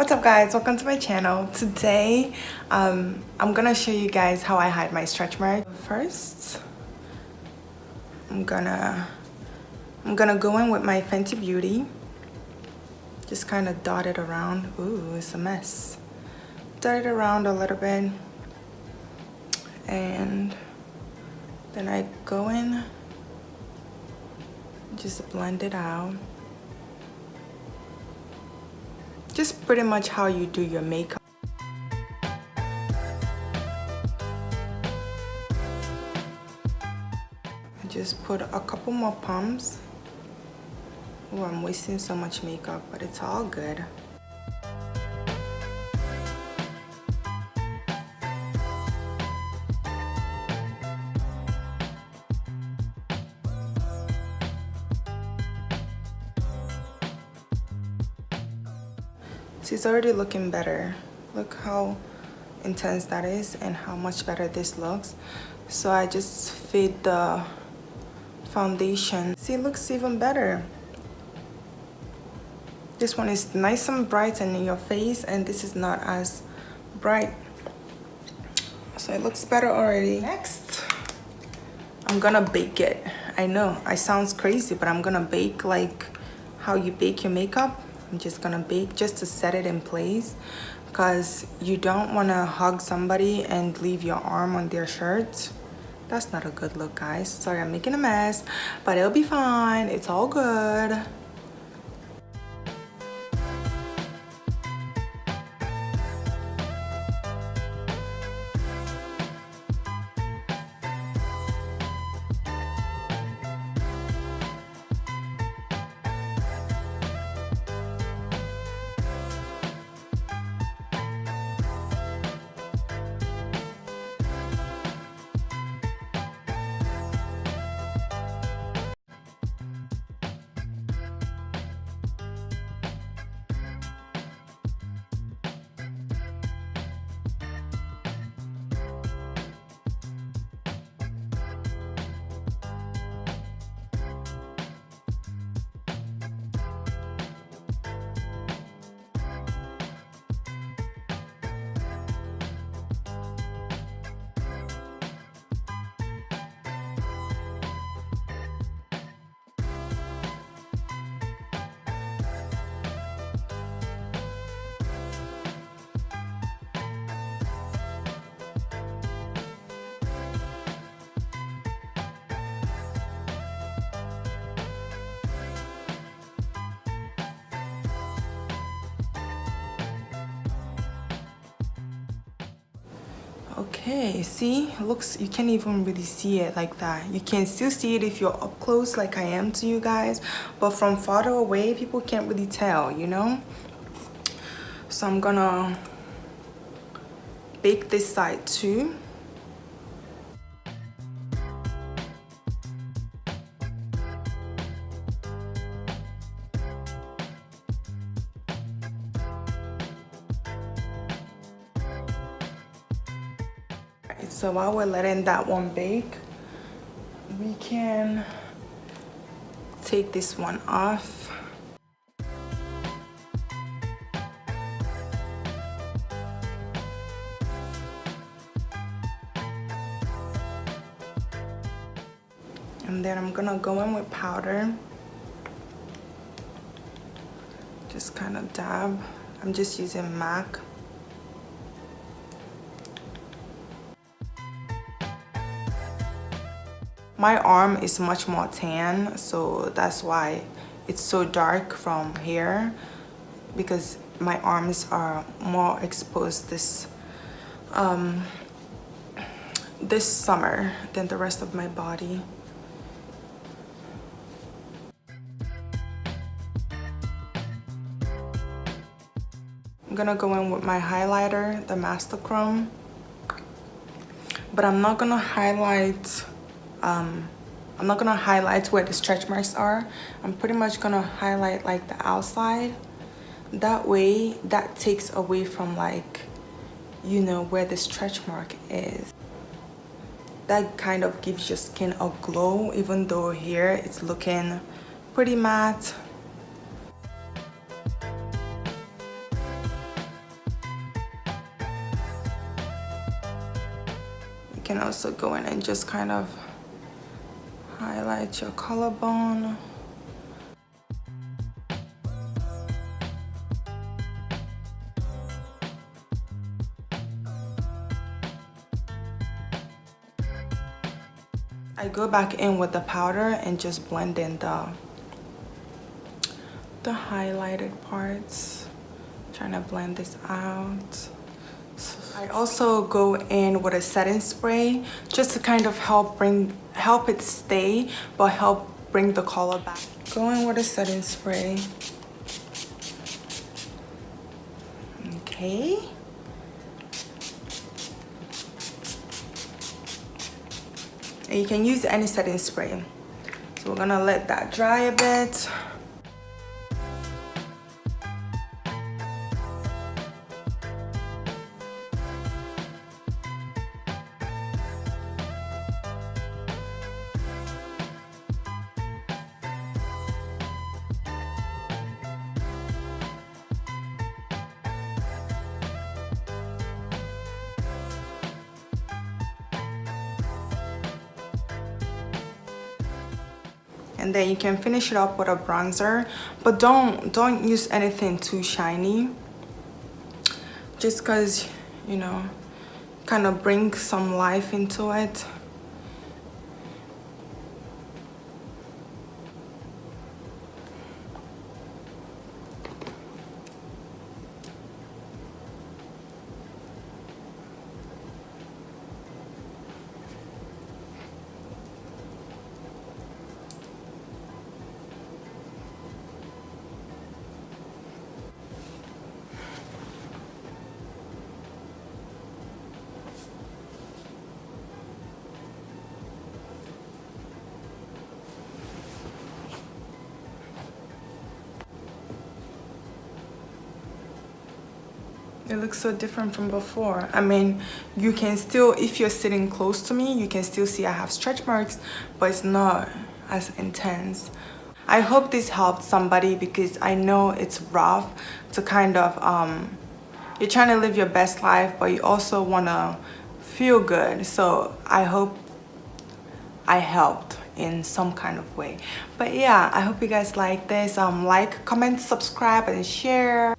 What's up guys, welcome to my channel. Today I'm gonna show you guys how I hide my stretch mark. First I'm gonna go in with my Fenty Beauty, just kind of dot it around. Ooh, it's a mess. Dot it around a little bit and then I go in, just blend it out. Just pretty much how you do your makeup. I just put a couple more pumps. Oh, I'm wasting so much makeup, but it's all good. It's already looking better. Look how intense that is and how much better this looks. So I just fade the foundation. See, it looks even better. This one is nice and bright and in your face, and this is not as bright. So it looks better already. Next, I'm gonna bake it. I know, it sounds crazy, but I'm gonna bake like how you bake your makeup. I'm just gonna bake just to set it in place, because you don't wanna hug somebody and leave your arm on their shirt. That's not a good look, guys. Sorry, I'm making a mess, but it'll be fine. It's all good. Okay, see, it looks, you can't even really see it like that. You can still see it if you're up close like I am to you guys, but from farther away, people can't really tell, you know? So I'm gonna bake this side too. So while we're letting that one bake, we can take this one off. And then I'm gonna go in with powder. Just kind of dab. I'm just using MAC. My arm is much more tan, so that's why it's so dark from here, because my arms are more exposed this summer than the rest of my body. I'm gonna go in with my highlighter, the Master Chrome, but I'm not gonna highlight where the stretch marks are. I'm pretty much gonna highlight like the outside. That way, that takes away from, like, you know, where the stretch mark is. That kind of gives your skin a glow, even though here it's looking pretty matte. can also go in and just kind of highlight your collarbone. I go back in with the powder and just blend in the highlighted parts. Trying to blend this out. I also go in with a setting spray just to kind of help it stay, but help bring the color back. Go in with a setting spray. Okay. And you can use any setting spray. So we're gonna let that dry a bit. And then you can finish it up with a bronzer, but don't use anything too shiny, just because, you know, kind of bring some life into it. It looks so different from before. I mean, you can still, if you're sitting close to me, you can still see I have stretch marks, but it's not as intense. I hope this helped somebody, because I know it's rough to kind of, you're trying to live your best life, but you also want to feel good. So I hope I helped in some kind of way. But yeah, I hope you guys like this. Like, comment, subscribe, and share.